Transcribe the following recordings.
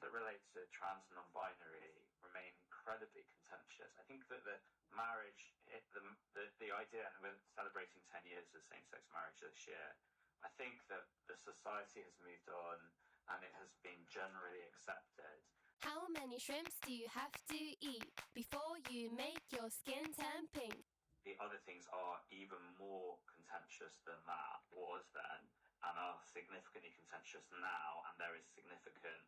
that relate to trans and non-binary remain incredibly contentious. I think that the marriage, the idea, and we're celebrating 10 years of same-sex marriage this year, I think that the society has moved on and it has been generally accepted. How many shrimps do you have to eat before you make your skin turn pink? The other things are even more contentious than that was then, and are significantly contentious now, and there is significant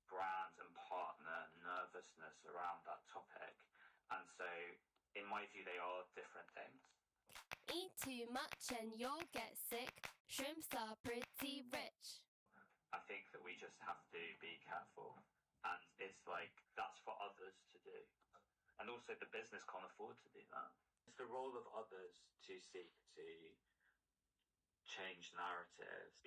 brand and partner nervousness around that topic. And so, in my view, they are different things. Eat too much and you'll get sick. Shrimps are pretty rich. I think that we just have to be careful, and it's like that's for others to do, and also the business can't afford to do that. It's the role of others to seek to change narratives.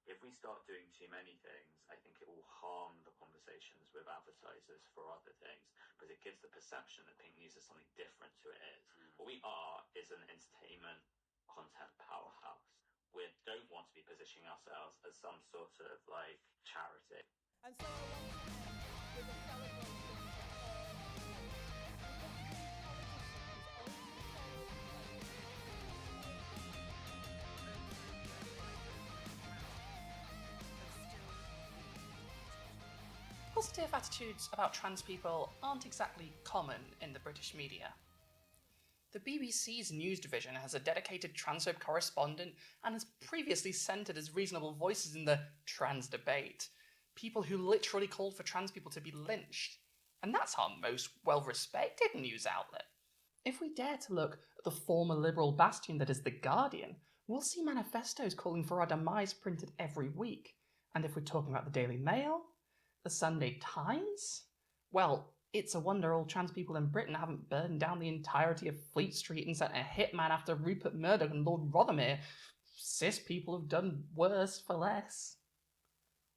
If we start doing too many things, I think it will harm the conversations with advertisers for other things, because it gives the perception that pink news is something different to it is. What we are is an entertainment content powerhouse. We don't want to be positioning ourselves as some sort of like charity. And so I want to end with a celebration to all Positive attitudes about trans people aren't exactly common in the British media. The BBC's news division has a dedicated transphobe correspondent and has previously centred as reasonable voices in the trans debate. People who literally called for trans people to be lynched. And that's our most well-respected news outlet. If we dare to look at the former liberal bastion that is The Guardian, we'll see manifestos calling for our demise printed every week. And if we're talking about the Daily Mail, the Sunday Times, well, it's a wonder all trans people in Britain haven't burned down the entirety of Fleet Street and sent a hitman after Rupert Murdoch and Lord Rothermere. Cis people have done worse for less.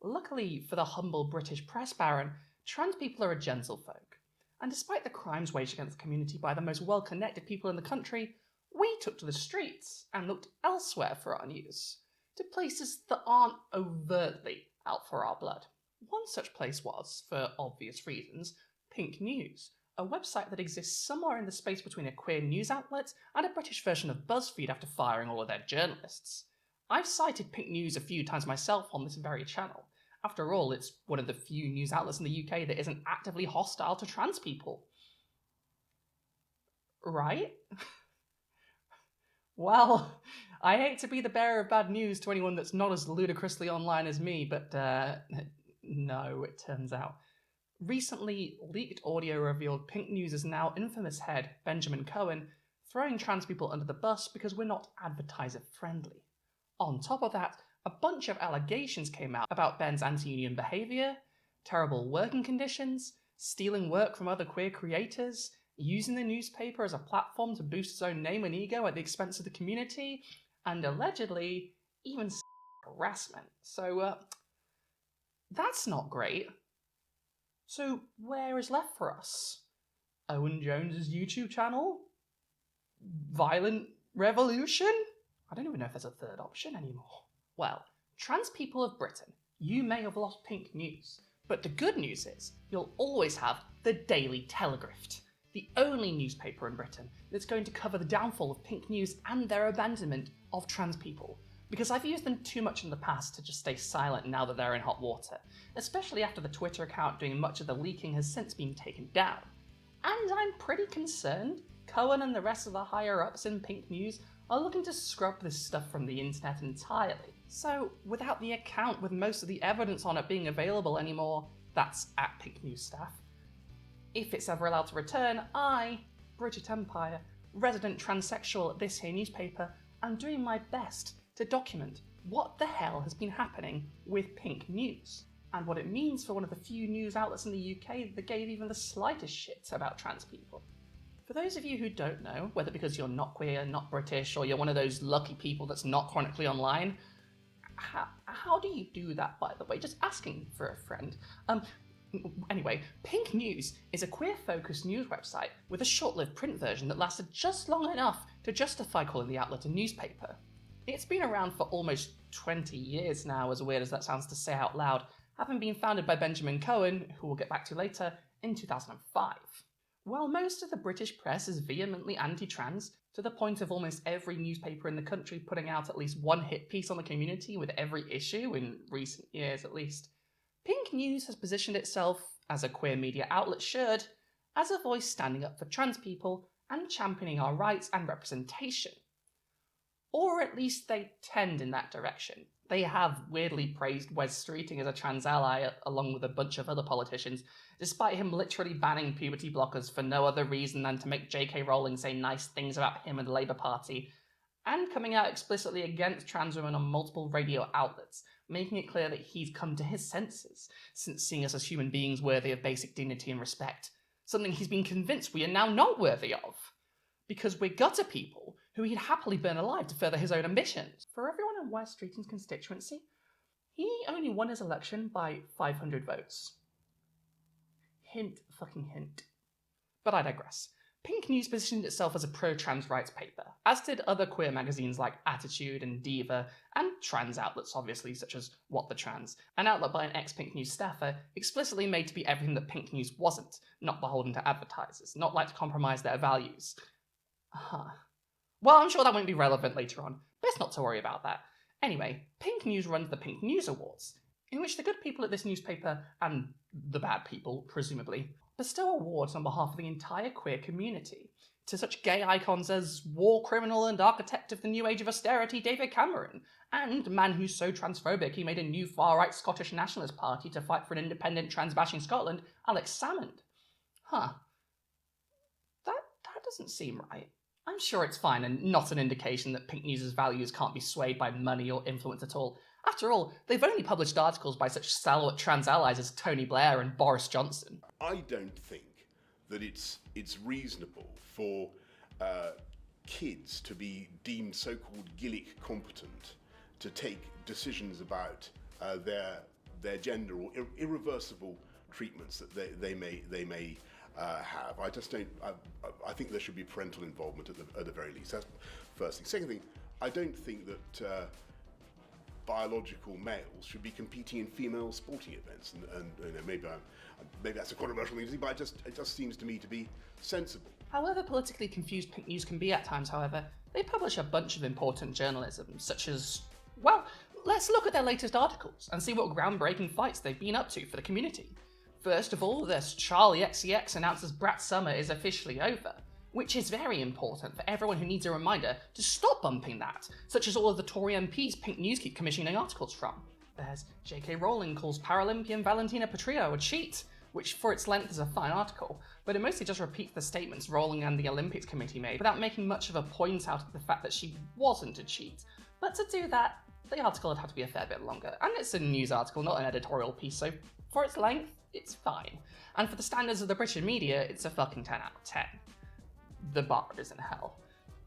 Luckily for the humble British press baron, trans people are a gentlefolk. And despite the crimes waged against the community by the most well-connected people in the country, we took to the streets and looked elsewhere for our news, to places that aren't overtly out for our blood. One such place was, for obvious reasons, Pink News, a website that exists somewhere in the space between a queer news outlet and a British version of BuzzFeed after firing all of their journalists. I've cited Pink News a few times myself on this very channel. After all, it's one of the few news outlets in the UK that isn't actively hostile to trans people. Right? Well, I hate to be the bearer of bad news to anyone that's not as ludicrously online as me, but no, it turns out. Recently, leaked audio revealed Pink News' now infamous head, Benjamin Cohen, throwing trans people under the bus because we're not advertiser-friendly. On top of that, a bunch of allegations came out about Ben's anti-union behaviour, terrible working conditions, stealing work from other queer creators, using the newspaper as a platform to boost his own name and ego at the expense of the community, and allegedly, even harassment. So, that's not great. So where is left for us? Owen Jones's YouTube channel? Violent revolution? I don't even know if there's a third option anymore. Well, trans people of Britain, you may have lost Pink News, but the good news is you'll always have the Daily Telegraph, the only newspaper in Britain that's going to cover the downfall of Pink News and their abandonment of trans people. Because I've used them too much in the past to just stay silent now that they're in hot water, especially after the Twitter account doing much of the leaking has since been taken down. And I'm pretty concerned Cohen and the rest of the higher-ups in Pink News are looking to scrub this stuff from the internet entirely. So, without the account with most of the evidence on it being available anymore, that's at Pink News staff, if it's ever allowed to return, I, Bridget Empire, resident transsexual at this here newspaper, am doing my best to document what the hell has been happening with Pink News, and what it means for one of the few news outlets in the UK that gave even the slightest shit about trans people. For those of you who don't know, whether because you're not queer, not British, or you're one of those lucky people that's not chronically online, how do you do that, by the way? Just asking for a friend. Anyway, Pink News is a queer-focused news website with a short-lived print version that lasted just long enough to justify calling the outlet a newspaper. It's been around for almost 20 years now, as weird as that sounds to say out loud, having been founded by Benjamin Cohen, who we'll get back to later, in 2005. While most of the British press is vehemently anti-trans, to the point of almost every newspaper in the country putting out at least one hit piece on the community with every issue, in recent years at least, Pink News has positioned itself, as a queer media outlet should, as a voice standing up for trans people and championing our rights and representation. Or at least they tend in that direction. They have weirdly praised Wes Streeting as a trans ally along with a bunch of other politicians, despite him literally banning puberty blockers for no other reason than to make J.K. Rowling say nice things about him and the Labour Party, and coming out explicitly against trans women on multiple radio outlets, making it clear that he's come to his senses, since seeing us as human beings worthy of basic dignity and respect, something he's been convinced we are now not worthy of, because we're gutter people who he'd happily burn alive to further his own ambitions. For everyone in Wes Streeting's constituency, he only won his election by 500 votes. Hint fucking hint. But I digress. Pink News positioned itself as a pro-trans rights paper, as did other queer magazines like Attitude and Diva, and trans outlets obviously, such as What the Trans, an outlet by an ex-Pink News staffer explicitly made to be everything that Pink News wasn't, not beholden to advertisers, not like to compromise their values. Well, I'm sure that won't be relevant later on. Best not to worry about that. Anyway, Pink News runs the Pink News Awards, in which the good people at this newspaper, and the bad people, presumably, bestow awards on behalf of the entire queer community, to such gay icons as war criminal and architect of the new age of austerity David Cameron, and man who's so transphobic he made a new far-right Scottish nationalist party to fight for an independent trans-bashing Scotland, Alex Salmond. That doesn't seem right. I'm sure it's fine and not an indication that Pink News' values can't be swayed by money or influence at all. After all, they've only published articles by such stalwart trans allies as Tony Blair and Boris Johnson. I don't think that it's reasonable for kids to be deemed so-called Gillick competent to take decisions about their gender or irreversible treatments that they may have. I just don't. I think there should be parental involvement at the very least. That's the first thing. Second thing, I don't think that biological males should be competing in female sporting events. And you know, maybe that's a controversial thing to say, but it just seems to me to be sensible. However politically confused Pink News can be at times, however, they publish a bunch of important journalism, such as, well, let's look at their latest articles and see what groundbreaking fights they've been up to for the community. First of all, this Charlie XCX announces Brat Summer is officially over, which is very important for everyone who needs a reminder to stop bumping that, such as all of the Tory MPs Pink News keep commissioning articles from. There's J.K. Rowling calls Paralympian Valentina Petrillo a cheat, which for its length is a fine article, but it mostly just repeats the statements Rowling and the Olympics Committee made without making much of a point out of the fact that she wasn't a cheat. But to do that, the article would have to be a fair bit longer, and it's a news article, not an editorial piece, so for its length, it's fine. And for the standards of the British media, it's a fucking 10 out of 10. The bar is in hell.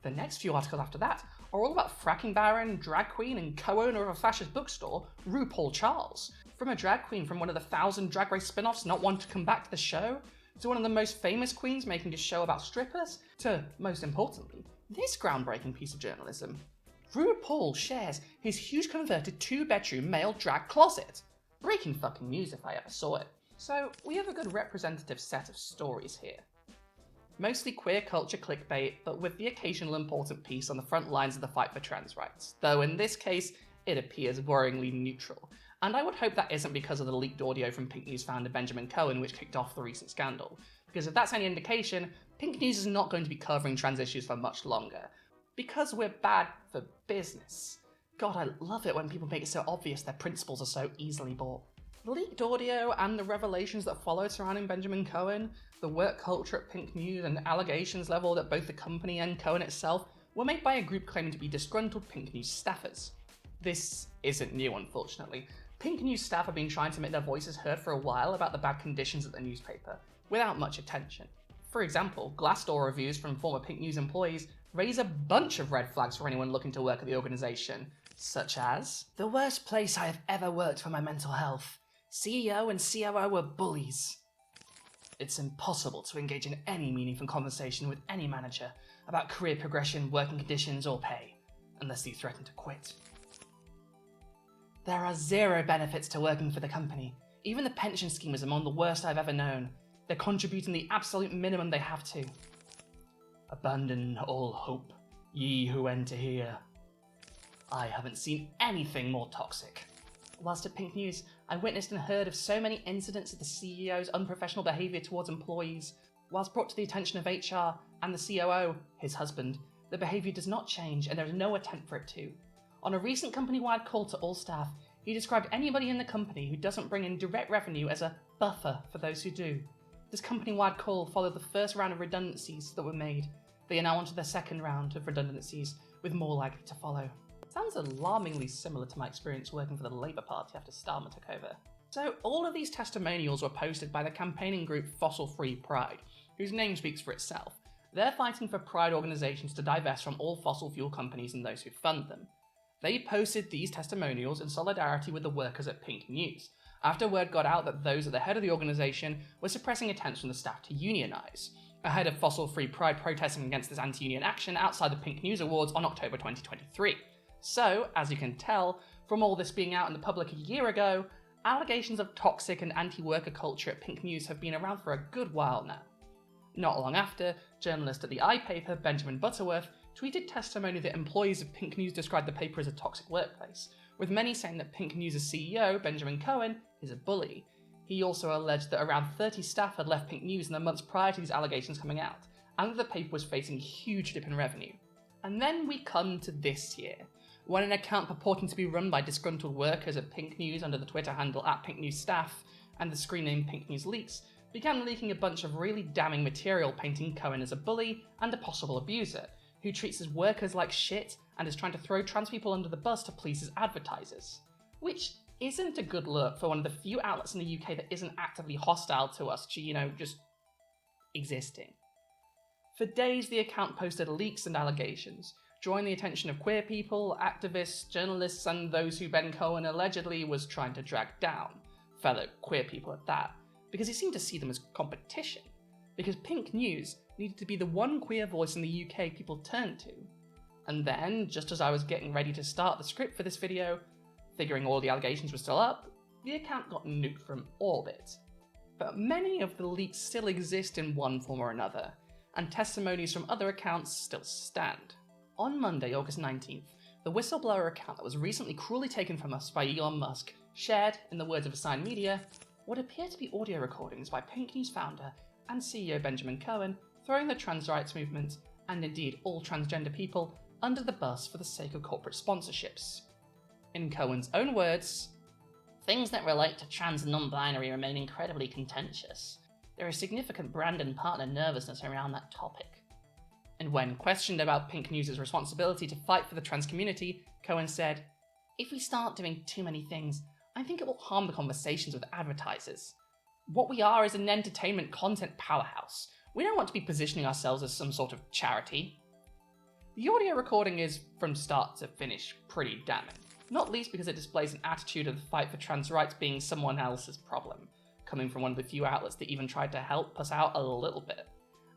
The next few articles after that are all about fracking baron, drag queen, and co-owner of a fascist bookstore, RuPaul Charles. From a drag queen from one of the 1,000 Drag Race spin-offs not wanting to come back to the show, to one of the most famous queens making a show about strippers, to, most importantly, this groundbreaking piece of journalism. RuPaul shares his huge converted 2-bedroom male drag closet. Breaking fucking news if I ever saw it. So, we have a good representative set of stories here. Mostly queer culture clickbait, but with the occasional important piece on the front lines of the fight for trans rights, though in this case, it appears worryingly neutral. And I would hope that isn't because of the leaked audio from Pink News founder Benjamin Cohen which kicked off the recent scandal, because if that's any indication, Pink News is not going to be covering trans issues for much longer. Because we're bad for business. God, I love it when people make it so obvious their principles are so easily bought. The leaked audio and the revelations that followed surrounding Benjamin Cohen, the work culture at Pink News, and allegations levelled at both the company and Cohen itself were made by a group claiming to be disgruntled Pink News staffers. This isn't new, unfortunately. Pink News staff have been trying to make their voices heard for a while about the bad conditions at the newspaper, without much attention. For example, Glassdoor reviews from former Pink News employees raise a bunch of red flags for anyone looking to work at the organisation, such as, "The worst place I have ever worked for my mental health. CEO and COO were bullies. It's impossible to engage in any meaningful conversation with any manager about career progression, working conditions, or pay, unless you threaten to quit. There are zero benefits to working for the company. Even the pension scheme is among the worst I've ever known. They're contributing the absolute minimum they have to. Abandon all hope, ye who enter here. I haven't seen anything more toxic. Whilst at Pink News, I witnessed and heard of so many incidents of the CEO's unprofessional behaviour towards employees. Whilst brought to the attention of HR and the COO, his husband, the behaviour does not change and there is no attempt for it to. On a recent company-wide call to all staff, he described anybody in the company who doesn't bring in direct revenue as a buffer for those who do. This company-wide call followed the first round of redundancies that were made. They are now onto their second round of redundancies, with more likely to follow. Sounds alarmingly similar to my experience working for the Labour Party after Starmer took over. So all of these testimonials were posted by the campaigning group Fossil Free Pride, whose name speaks for itself. They're fighting for Pride organisations to divest from all fossil fuel companies and those who fund them. They posted these testimonials in solidarity with the workers at Pink News, after word got out that those at the head of the organisation were suppressing attempts from the staff to unionise, ahead of Fossil Free Pride protesting against this anti-union action outside the Pink News Awards on October 2023. So, as you can tell, from all this being out in the public a year ago, allegations of toxic and anti-worker culture at Pink News have been around for a good while now. Not long after, journalist at the iPaper, Benjamin Butterworth, tweeted testimony that employees of Pink News described the paper as a toxic workplace, with many saying that Pink News' CEO, Benjamin Cohen, is a bully. He also alleged that around 30 staff had left Pink News in the months prior to these allegations coming out, and that the paper was facing a huge dip in revenue. And then we come to this year, when an account purporting to be run by disgruntled workers at Pink News under the Twitter handle @PinkNewsStaff and the screen name Pink News Leaks began leaking a bunch of really damning material painting Cohen as a bully and a possible abuser, who treats his workers like shit and is trying to throw trans people under the bus to please his advertisers. Which isn't a good look for one of the few outlets in the UK that isn't actively hostile to us, just existing. For days, the account posted leaks and allegations, drawing the attention of queer people, activists, journalists, and those who Ben Cohen allegedly was trying to drag down, fellow queer people at that, because he seemed to see them as competition, because Pink News needed to be the one queer voice in the UK people turned to. And then, just as I was getting ready to start the script for this video, figuring all the allegations were still up, the account got nuked from orbit. But many of the leaks still exist in one form or another, and testimonies from other accounts still stand. On Monday, August 19th, the whistleblower account that was recently cruelly taken from us by Elon Musk shared, in the words of Assigned Media, what appear to be audio recordings by Pink News founder and CEO Benjamin Cohen throwing the trans rights movement, and indeed all transgender people, under the bus for the sake of corporate sponsorships. In Cohen's own words, "Things that relate to trans and non-binary remain incredibly contentious. There is significant brand and partner nervousness around that topic." And when questioned about Pink News' responsibility to fight for the trans community, Cohen said, "If we start doing too many things, I think it will harm the conversations with advertisers. What we are is an entertainment content powerhouse. We don't want to be positioning ourselves as some sort of charity." The audio recording is, from start to finish, pretty damning, not least because it displays an attitude of the fight for trans rights being someone else's problem, coming from one of the few outlets that even tried to help us out a little bit.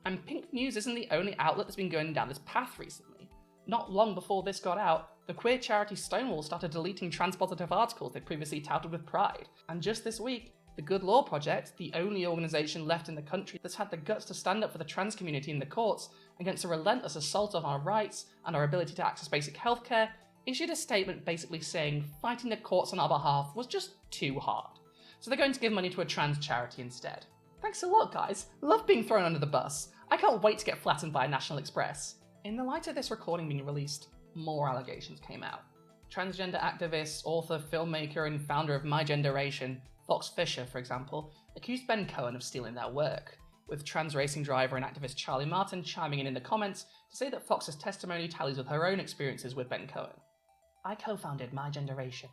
And Pink News isn't the only outlet that's been going down this path recently. Not long before this got out, the queer charity Stonewall started deleting trans-positive articles they previously touted with pride. And just this week, the Good Law Project, the only organisation left in the country that's had the guts to stand up for the trans community in the courts against a relentless assault on our rights and our ability to access basic healthcare, issued a statement basically saying fighting the courts on our behalf was just too hard. So they're going to give money to a trans charity instead. Thanks a lot, guys. Love being thrown under the bus. I can't wait to get flattened by a National Express. In the light of this recording being released, more allegations came out. Transgender activist, author, filmmaker, and founder of My Generation, Fox Fisher, for example, accused Ben Cohen of stealing their work, with trans racing driver and activist Charlie Martin chiming in the comments to say that Fox's testimony tallies with her own experiences with Ben Cohen. "I co-founded My Generation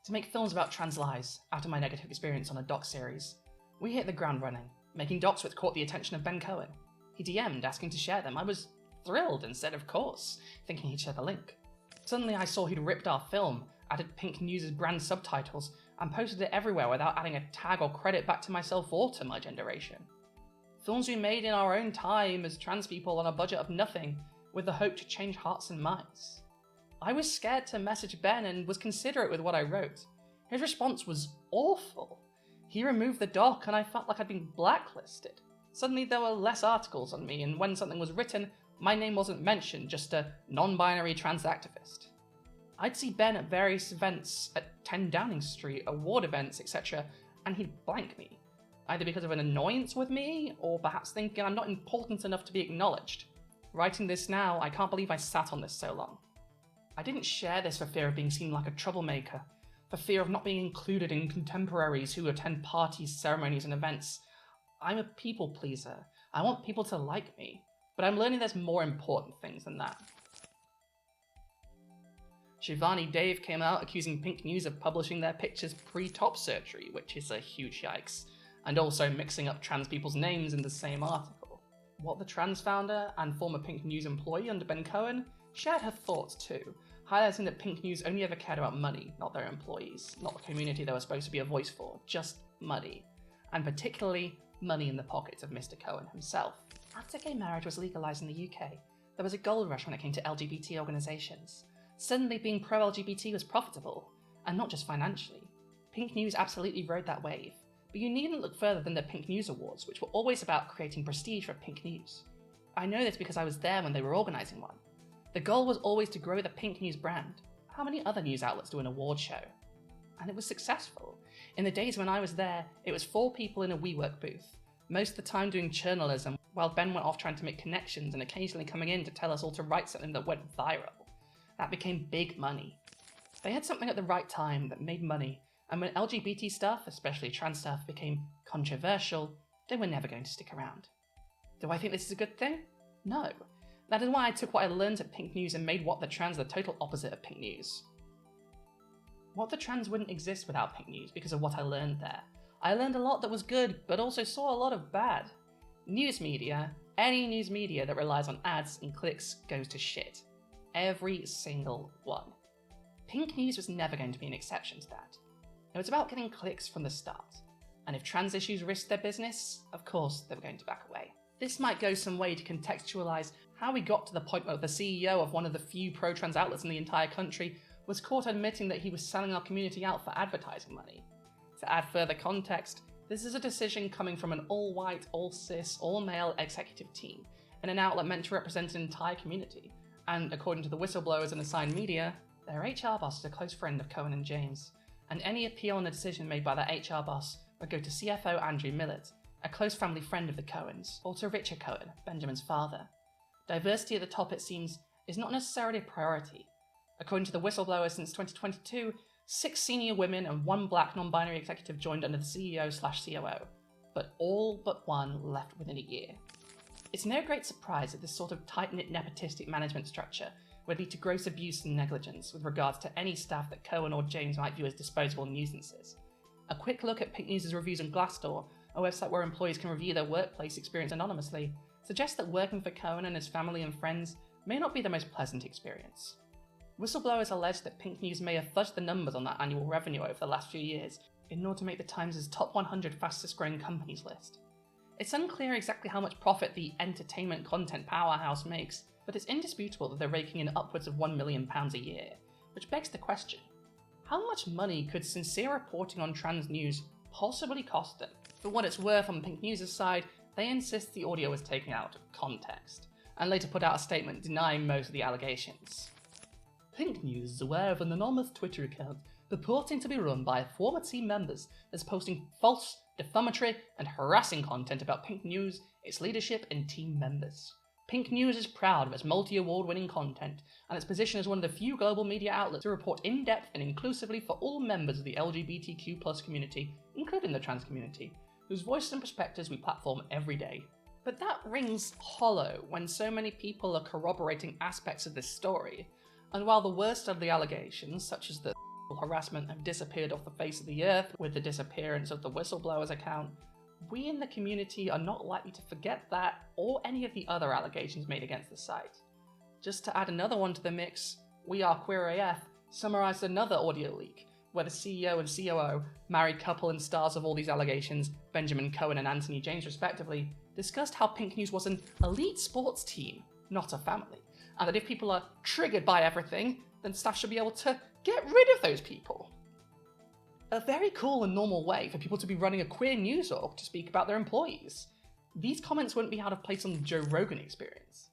to make films about trans lives after my negative experience on a doc series. We hit the ground running, making docs which caught the attention of Ben Cohen. He DM'd asking to share them. I was thrilled and said of course, thinking he'd share the link. Suddenly I saw he'd ripped our film, added Pink News' brand subtitles, and posted it everywhere without adding a tag or credit back to myself or to My Generation. Films we made in our own time as trans people on a budget of nothing, with the hope to change hearts and minds. I was scared to message Ben and was considerate with what I wrote. His response was awful. He removed the doc and I felt like I'd been blacklisted. Suddenly there were less articles on me, and when something was written, my name wasn't mentioned, just a non-binary trans activist. I'd see Ben at various events at 10 Downing Street, award events, etc., and he'd blank me, either because of an annoyance with me, or perhaps thinking I'm not important enough to be acknowledged. Writing this now, I can't believe I sat on this so long. I didn't share this for fear of being seen like a troublemaker, for fear of not being included in contemporaries who attend parties, ceremonies, and events. I'm a people pleaser. I want people to like me, but I'm learning there's more important things than that. Shivani Dave came out accusing Pink News of publishing their pictures pre-top surgery, which is a huge yikes, and also mixing up trans people's names in the same article. What the trans founder and former Pink News employee under Ben Cohen shared her thoughts too, highlighting that Pink News only ever cared about money, not their employees, not the community they were supposed to be a voice for, just money, and particularly money in the pockets of Mr. Cohen himself. After gay marriage was legalised in the UK, there was a gold rush when it came to LGBT organisations. Suddenly being pro-LGBT was profitable, and not just financially. Pink News absolutely rode that wave, but you needn't look further than the Pink News Awards, which were always about creating prestige for Pink News. I know this because I was there when they were organising one. The goal was always to grow the Pink News brand. How many other news outlets do an award show? And it was successful. In the days when I was there, it was 4 people in a WeWork booth, most of the time doing journalism, while Ben went off trying to make connections and occasionally coming in to tell us all to write something that went viral. That became big money. They had something at the right time that made money, and when LGBT stuff, especially trans stuff, became controversial, they were never going to stick around. Do I think this is a good thing? No. That is why I took what I learned at Pink News and made What the Trans the total opposite of Pink News. What the Trans wouldn't exist without Pink News because of what I learned there. I learned a lot that was good, but also saw a lot of bad. News media, any news media that relies on ads and clicks goes to shit. Every single one. Pink News was never going to be an exception to that. It was about getting clicks from the start. And if trans issues risked their business, of course they were going to back away. This might go some way to contextualise how we got to the point where the CEO of one of the few pro-trans outlets in the entire country was caught admitting that he was selling our community out for advertising money. To add further context, this is a decision coming from an all-white, all-cis, all-male executive team, in an outlet meant to represent an entire community. And according to the whistleblowers and assigned media, their HR boss is a close friend of Cohen and James, and any appeal on the decision made by their HR boss would go to CFO Andrew Millett, a close family friend of the Cohens, or to Richard Cohen, Benjamin's father. Diversity at the top, it seems, is not necessarily a priority. According to the whistleblower, since 2022, 6 senior women and 1 black non-binary executive joined under the CEO/COO, but all but 1 left within a year. It's no great surprise that this sort of tight-knit nepotistic management structure would lead to gross abuse and negligence with regards to any staff that Cohen or James might view as disposable nuisances. A quick look at Pink News' reviews on Glassdoor, a website where employees can review their workplace experience anonymously, suggests that working for Cohen and his family and friends may not be the most pleasant experience. Whistleblowers allege that Pink News may have fudged the numbers on that annual revenue over the last few years in order to make the Times' top 100 fastest growing companies list. It's unclear exactly how much profit the entertainment content powerhouse makes, but it's indisputable that they're raking in upwards of £1 million a year, which begs the question, how much money could sincere reporting on trans news possibly cost them? For what it's worth, on Pink News' side, they insist the audio was taken out of context, and later put out a statement denying most of the allegations. Pink News is aware of an anonymous Twitter account purporting to be run by former team members that's posting false, defamatory, and harassing content about Pink News, its leadership, and team members. Pink News is proud of its multi-award winning content and its position as one of the few global media outlets to report in-depth and inclusively for all members of the LGBTQ+ community, including the trans community, whose voices and perspectives we platform every day. But that rings hollow when so many people are corroborating aspects of this story, and while the worst of the allegations, such as the harassment, have disappeared off the face of the earth with the disappearance of the whistleblower's account, we in the community are not likely to forget that or any of the other allegations made against the site. Just to add another one to the mix, We Are Queer AF summarised another audio leak where the CEO and COO, married couple and stars of all these allegations, Benjamin Cohen and Anthony James respectively, discussed how Pink News was an elite sports team, not a family, and that if people are triggered by everything, then staff should be able to get rid of those people. a very cool and normal way for people to be running a queer news org to speak about their employees. These comments wouldn't be out of place on the Joe Rogan Experience.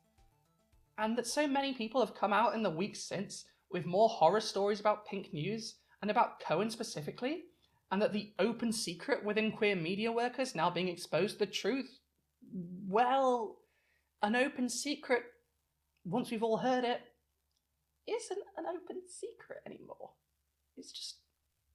And that so many people have come out in the weeks since with more horror stories about pink news and about Cohen specifically, and that the open secret within queer media workers now being exposed to the truth, well, an open secret, once we've all heard it, isn't an open secret anymore. It's just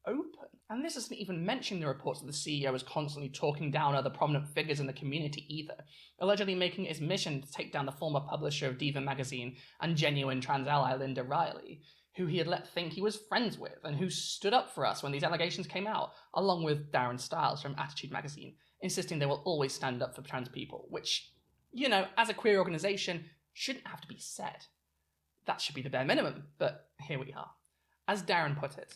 open. And this isn't even mentioning the reports that the CEO is constantly talking down other prominent figures in the community either, allegedly making it his mission to take down the former publisher of Diva magazine and genuine trans ally Linda Riley, who he had let think he was friends with and who stood up for us when these allegations came out, along with Darren Styles from Attitude magazine, insisting they will always stand up for trans people, which, you know, as a queer organisation, shouldn't have to be said. That should be the bare minimum, but here we are. As Darren put it,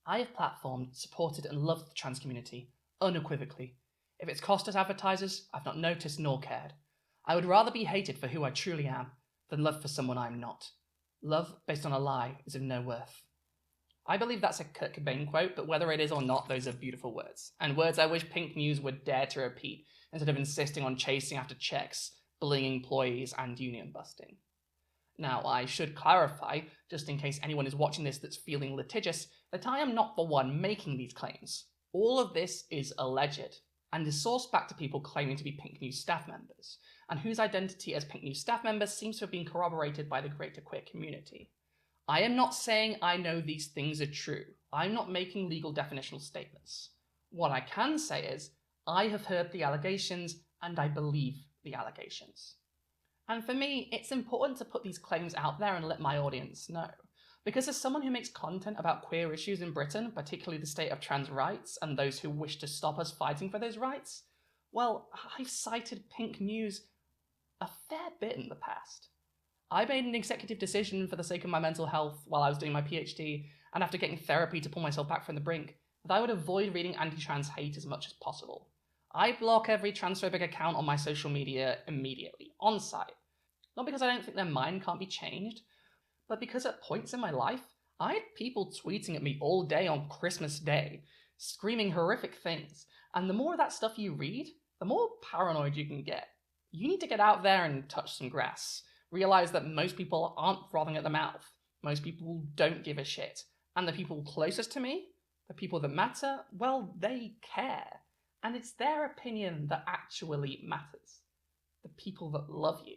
I have platformed, supported and loved the trans community, unequivocally. If it's cost us advertisers, I've not noticed nor cared. I would rather be hated for who I truly am than loved for someone I'm not. Love based on a lie is of no worth. I believe that's a Kurt Cobain quote, but whether it is or not, those are beautiful words. And words I wish Pink News would dare to repeat, instead of insisting on chasing after checks, bullying employees and union busting. Now, I should clarify, just in case anyone is watching this that's feeling litigious, that I am not the one making these claims. All of this is alleged, and is sourced back to people claiming to be Pink News staff members, and whose identity as Pink News staff members seems to have been corroborated by the greater queer community. I am not saying I know these things are true. I'm not making legal definitional statements. What I can say is, I have heard the allegations, and I believe the allegations. And for me, it's important to put these claims out there and let my audience know. Because as someone who makes content about queer issues in Britain, particularly the state of trans rights and those who wish to stop us fighting for those rights, well, I've cited Pink News a fair bit in the past. I made an executive decision for the sake of my mental health while I was doing my PhD, and after getting therapy to pull myself back from the brink, that I would avoid reading anti-trans hate as much as possible. I block every transphobic account on my social media immediately, on site. Not because I don't think their mind can't be changed, but because at points in my life, I had people tweeting at me all day on Christmas Day, screaming horrific things, and the more of that stuff you read, the more paranoid you can get. You need to get out there and touch some grass. Realize that most people aren't frothing at the mouth. Most people don't give a shit. And the people closest to me, the people that matter, well, they care. And it's their opinion that actually matters. The people that love you.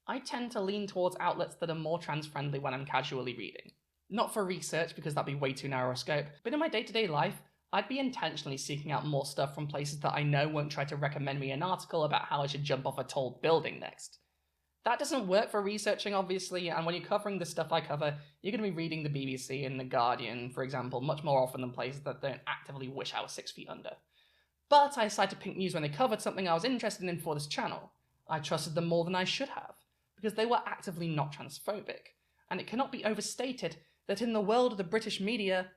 I tend to lean towards outlets that are more trans-friendly when I'm casually reading. Not for research, because that'd be way too narrow a scope, but in my day-to-day life, I'd be intentionally seeking out more stuff from places that I know won't try to recommend me an article about how I should jump off a tall building next. That doesn't work for researching, obviously, and when you're covering the stuff I cover, you're going to be reading the BBC and The Guardian, for example, much more often than places that don't actively wish I was 6 feet under. But I cited Pink News when they covered something I was interested in for this channel. I trusted them more than I should have, because they were actively not transphobic, and it cannot be overstated that in the world of the British media,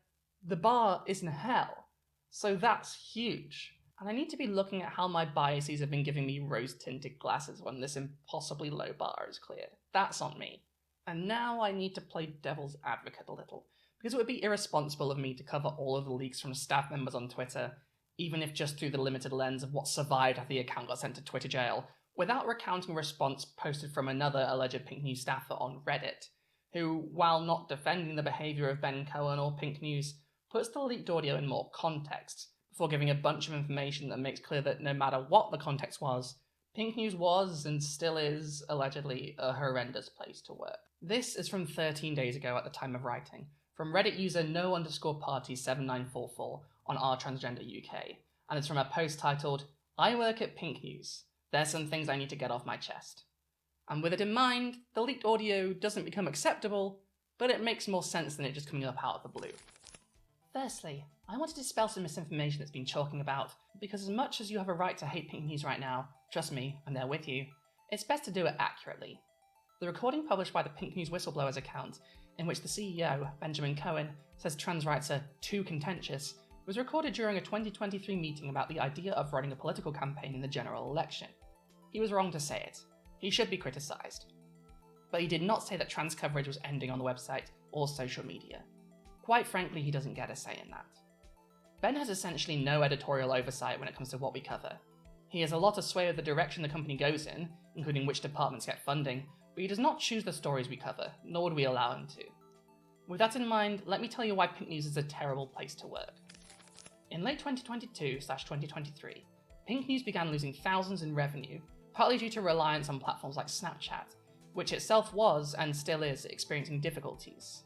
the bar is in hell. So that's huge. And I need to be looking at how my biases have been giving me rose-tinted glasses when this impossibly low bar is cleared. That's on me. And now I need to play devil's advocate a little, because it would be irresponsible of me to cover all of the leaks from staff members on Twitter, even if just through the limited lens of what survived after the account got sent to Twitter jail, without recounting a response posted from another alleged Pink News staffer on Reddit, who, while not defending the behaviour of Ben Cohen or Pink News, puts the leaked audio in more context, before giving a bunch of information that makes clear that no matter what the context was, Pink News was, and still is, allegedly, a horrendous place to work. This is from 13 days ago at the time of writing, from Reddit user no_party7944 on Our Transgender UK, and it's from a post titled, "I work at Pink News. There's some things I need to get off my chest." And with it in mind, the leaked audio doesn't become acceptable, but it makes more sense than it just coming up out of the blue. Firstly, I want to dispel some misinformation that's been chalking about, because as much as you have a right to hate Pink News right now, trust me, I'm there with you, it's best to do it accurately. The recording published by the Pink News Whistleblowers account, in which the CEO, Benjamin Cohen, says trans rights are too contentious, was recorded during a 2023 meeting about the idea of running a political campaign in the general election. He was wrong to say it. He should be criticised. But he did not say that trans coverage was ending on the website or social media. Quite frankly, he doesn't get a say in that. Ben has essentially no editorial oversight when it comes to what we cover. He has a lot of sway over the direction the company goes in, including which departments get funding, but he does not choose the stories we cover, nor would we allow him to. With that in mind, let me tell you why Pink News is a terrible place to work. In late 2022/2023, Pink News began losing thousands in revenue, partly due to reliance on platforms like Snapchat, which itself was, and still is, experiencing difficulties.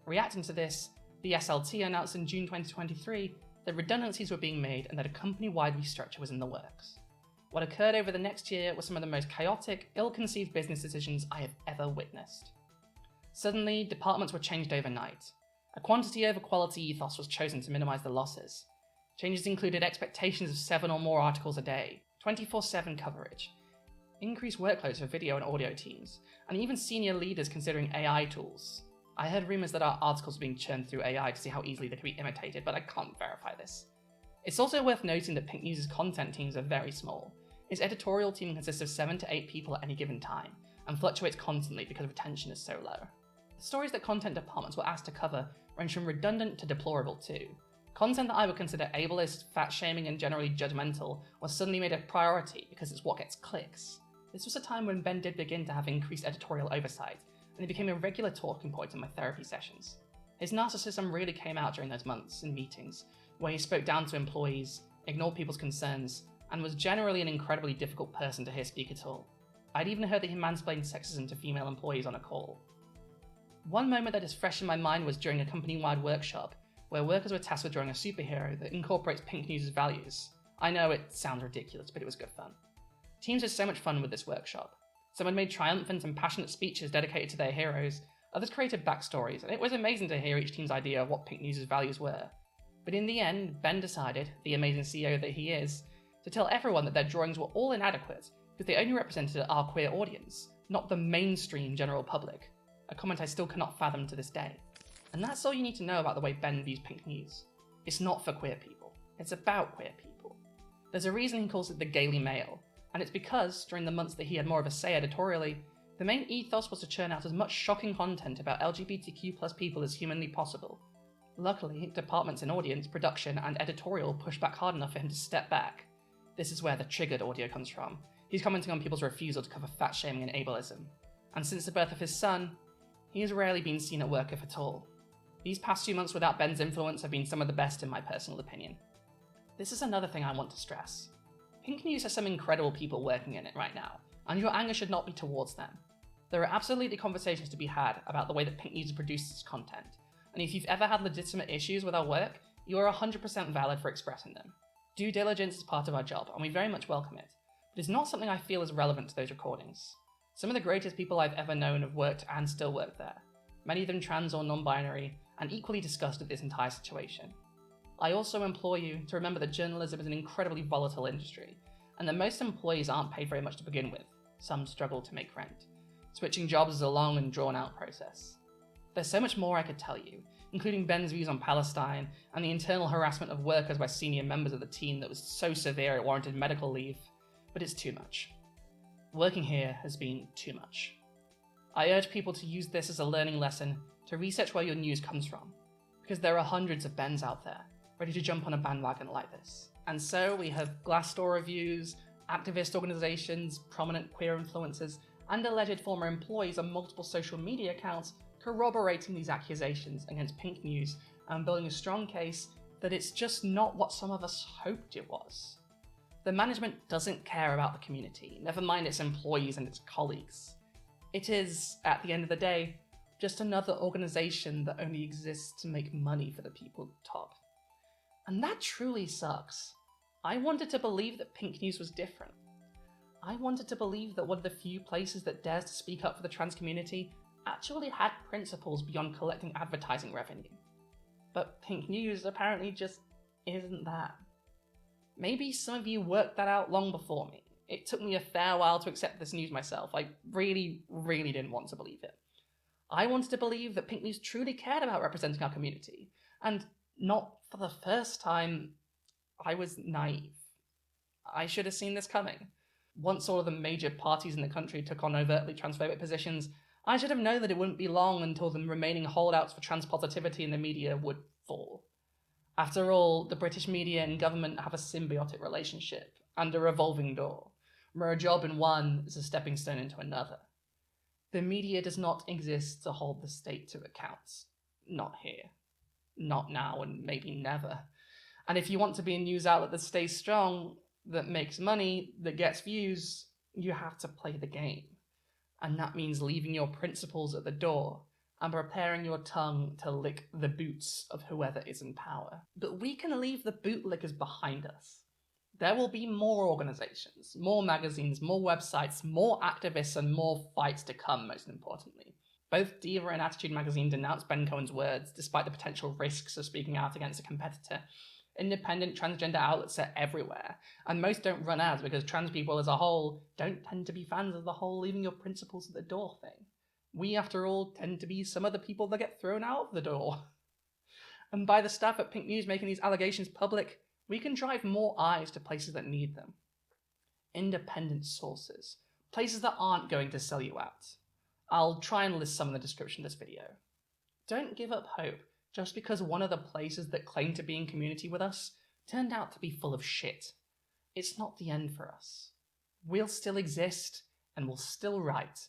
Reacting to this, the SLT announced in June 2023 that redundancies were being made and that a company-wide restructure was in the works. What occurred over the next year was some of the most chaotic, ill-conceived business decisions I have ever witnessed. Suddenly, departments were changed overnight. A quantity over quality ethos was chosen to minimize the losses. Changes included expectations of 7 or more articles a day, 24/7 coverage, increased workloads for video and audio teams, and even senior leaders considering AI tools. I heard rumours that our articles were being churned through AI to see how easily they could be imitated, but I can't verify this. It's also worth noting that Pink News' content teams are very small. Its editorial team consists of 7 to 8 people at any given time, and fluctuates constantly because retention is so low. The stories that content departments were asked to cover range from redundant to deplorable too. Content that I would consider ableist, fat-shaming, and generally judgmental was suddenly made a priority because it's what gets clicks. This was a time when Ben did begin to have increased editorial oversight, and he became a regular talking point in my therapy sessions. His narcissism really came out during those months in meetings, where he spoke down to employees, ignored people's concerns, and was generally an incredibly difficult person to hear speak at all. I'd even heard that he mansplained sexism to female employees on a call. One moment that is fresh in my mind was during a company-wide workshop, where workers were tasked with drawing a superhero that incorporates Pink News' values. I know it sounds ridiculous, but it was good fun. Teams had so much fun with this workshop. Some had made triumphant and passionate speeches dedicated to their heroes, others created backstories, and it was amazing to hear each team's idea of what Pink News' values were. But in the end, Ben decided, the amazing CEO that he is, to tell everyone that their drawings were all inadequate because they only represented our queer audience, not the mainstream general public, a comment I still cannot fathom to this day. And that's all you need to know about the way Ben views Pink News. It's not for queer people, it's about queer people. There's a reason he calls it the Gaily Mail, and it's because, during the months that he had more of a say editorially, the main ethos was to churn out as much shocking content about LGBTQ+ people as humanly possible. Luckily, departments in audience, production, and editorial pushed back hard enough for him to step back. This is where the triggered audio comes from. He's commenting on people's refusal to cover fat shaming and ableism. And since the birth of his son, he has rarely been seen at work if at all. These past few months without Ben's influence have been some of the best in my personal opinion. This is another thing I want to stress. Pink News has some incredible people working in it right now, and your anger should not be towards them. There are absolutely conversations to be had about the way that Pink News produces its content, and if you've ever had legitimate issues with our work, you are 100% valid for expressing them. Due diligence is part of our job, and we very much welcome it, but it's not something I feel is relevant to those recordings. Some of the greatest people I've ever known have worked and still work there, many of them trans or non-binary, and equally disgusted at this entire situation. I also implore you to remember that journalism is an incredibly volatile industry, and that most employees aren't paid very much to begin with. Some struggle to make rent. Switching jobs is a long and drawn-out process. There's so much more I could tell you, including Ben's views on Palestine, and the internal harassment of workers by senior members of the team that was so severe it warranted medical leave, but it's too much. Working here has been too much. I urge people to use this as a learning lesson to research where your news comes from, because there are hundreds of Bens out there, ready to jump on a bandwagon like this. And so we have Glassdoor reviews, activist organisations, prominent queer influencers, and alleged former employees on multiple social media accounts corroborating these accusations against Pink News and building a strong case that it's just not what some of us hoped it was. The management doesn't care about the community, never mind its employees and its colleagues. It is, at the end of the day, just another organisation that only exists to make money for the people at the top. And that truly sucks. I wanted to believe that Pink News was different. I wanted to believe that one of the few places that dares to speak up for the trans community actually had principles beyond collecting advertising revenue. But Pink News apparently just isn't that. Maybe some of you worked that out long before me. It took me a fair while to accept this news myself. I really didn't want to believe it. I wanted to believe that Pink News truly cared about representing our community, and not for the first time, I was naive. I should have seen this coming. Once all of the major parties in the country took on overtly transphobic positions, I should have known that it wouldn't be long until the remaining holdouts for trans positivity in the media would fall. After all, the British media and government have a symbiotic relationship and a revolving door, where a job in one is a stepping stone into another. The media does not exist to hold the state to account. Not here. Not now, and maybe never. And if you want to be a news outlet that stays strong, that makes money, that gets views, you have to play the game. And that means leaving your principles at the door and preparing your tongue to lick the boots of whoever is in power. But we can leave the bootlickers behind us. There will be more organizations, more magazines, more websites, more activists, and more fights to come, most importantly. Both Diva and Attitude magazine denounced Ben Cohen's words, despite the potential risks of speaking out against a competitor. Independent transgender outlets are everywhere, and most don't run ads because trans people as a whole don't tend to be fans of the whole leaving your principles at the door thing. We, after all, tend to be some of the people that get thrown out of the door. And by the staff at Pink News making these allegations public, we can drive more eyes to places that need them. Independent sources. Places that aren't going to sell you out. I'll try and list some in the description of this video. Don't give up hope just because one of the places that claim to be in community with us turned out to be full of shit. It's not the end for us. We'll still exist, and we'll still write,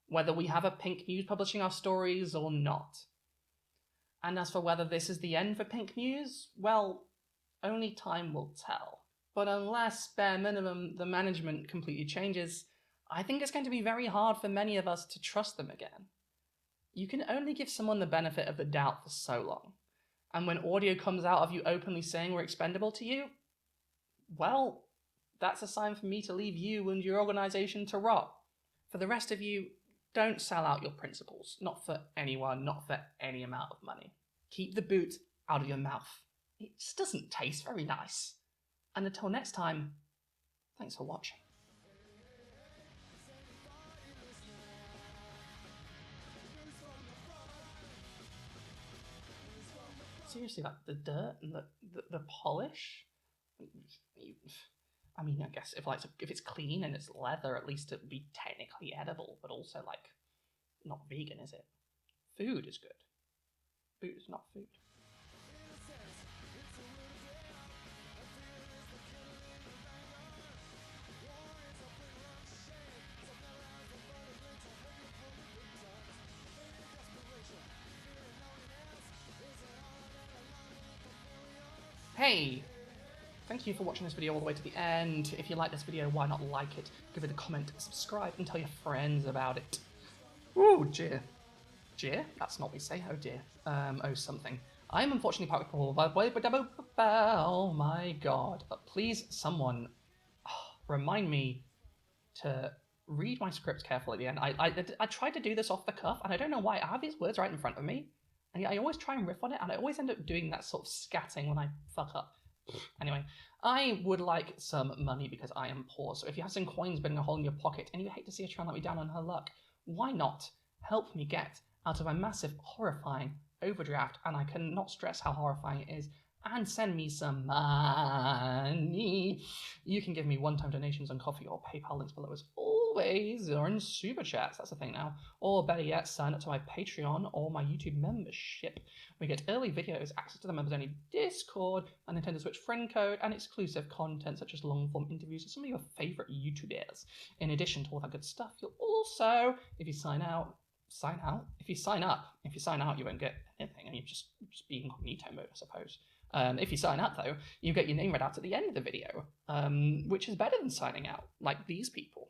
whether we have a Pink News publishing our stories or not. And as for whether this is the end for Pink News, well, only time will tell. But unless, bare minimum, the management completely changes, I think it's going to be very hard for many of us to trust them again. You can only give someone the benefit of the doubt for so long. And when audio comes out of you openly saying we're expendable to you, well, that's a sign for me to leave you and your organisation to rot. For the rest of you, don't sell out your principles. Not for anyone, not for any amount of money. Keep the boot out of your mouth. It just doesn't taste very nice. And until next time, thanks for watching. Seriously, like the dirt and the polish. I mean, I guess if it's clean and it's leather, at least it would be technically edible, but also like not vegan, is it? Food is good. Food is not food. Hey! Thank you for watching this video all the way to the end. If you like this video, why not like it, give it a comment, subscribe, and tell your friends about it. Ooh, dear. Dear? That's not what we say, oh dear. Oh something. I am unfortunately parked oh my god. But please, someone, remind me to read my script carefully at the end. I tried to do this off the cuff, and I don't know why. I have these words right in front of me, and I always try and riff on it, and I always end up doing that sort of scatting when I fuck up. Anyway, I would like some money because I am poor, so if you have some coins burning a hole in your pocket and you hate to see a trying to let me down on her luck, why not help me get out of a massive, horrifying overdraft, and I cannot stress how horrifying it is, and send me some money. You can give me one-time donations on Coffee or PayPal, links below as always, or in Super Chats, that's the thing now. Or better yet, sign up to my Patreon or my YouTube membership. We get early videos, access to the members-only Discord, a Nintendo Switch friend code, and exclusive content such as long-form interviews with some of your favourite YouTubers. In addition to all that good stuff, you'll also, if you sign up, you won't get anything, and you just be incognito mode, I suppose. If you sign up, though, you get your name read out at the end of the video, which is better than signing out, like these people.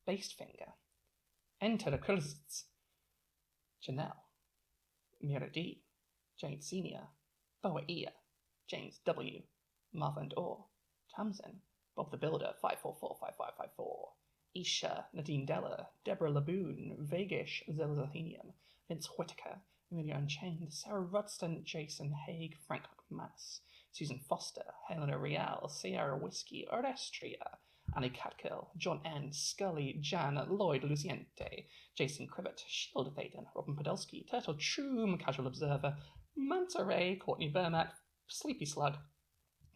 Based Finger, Enter the Credits, Janelle, Mira D, Jade Senior, Boa Ia, James W, Martha and Orr, Tamsin, Bob the Builder 5445554, Isha, Nadine Della, Deborah Laboon, Vegish, Zelzathenium, Vince Whitaker, Amelia Unchained, Sarah Rudston, Jason Haig, Frank McMass, Susan Foster, Helena Real, Sierra Whiskey, Orestria, Annie Catkill, John N, Scully, Jan, Lloyd Luciente, Jason Cribbett, Shield Thaden, Robin Podolsky, Turtle Choom, Casual Observer, Manta Ray, Courtney Burmack, Sleepy Slug,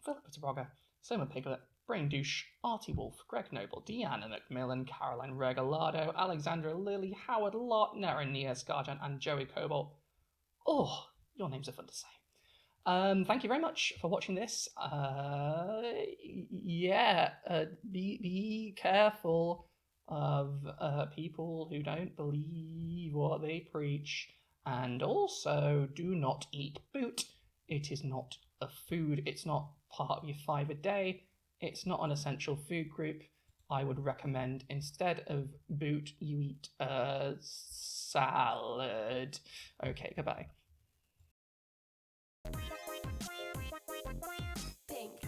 Philippa Taboga, Soma Piglet, Brain Douche, Artie Wolf, Greg Noble, Deanna McMillan, Caroline Regalado, Alexandra Lilly, Howard Lott, Naren Nia Scarjan, and Joey Cobalt. Oh, your names are fun to say. Thank you very much for watching this. Be careful of people who don't believe what they preach. And also, do not eat boot. It is not a food. It's not part of your 5 a day. It's not an essential food group. I would recommend instead of boot, you eat salad. Okay, goodbye.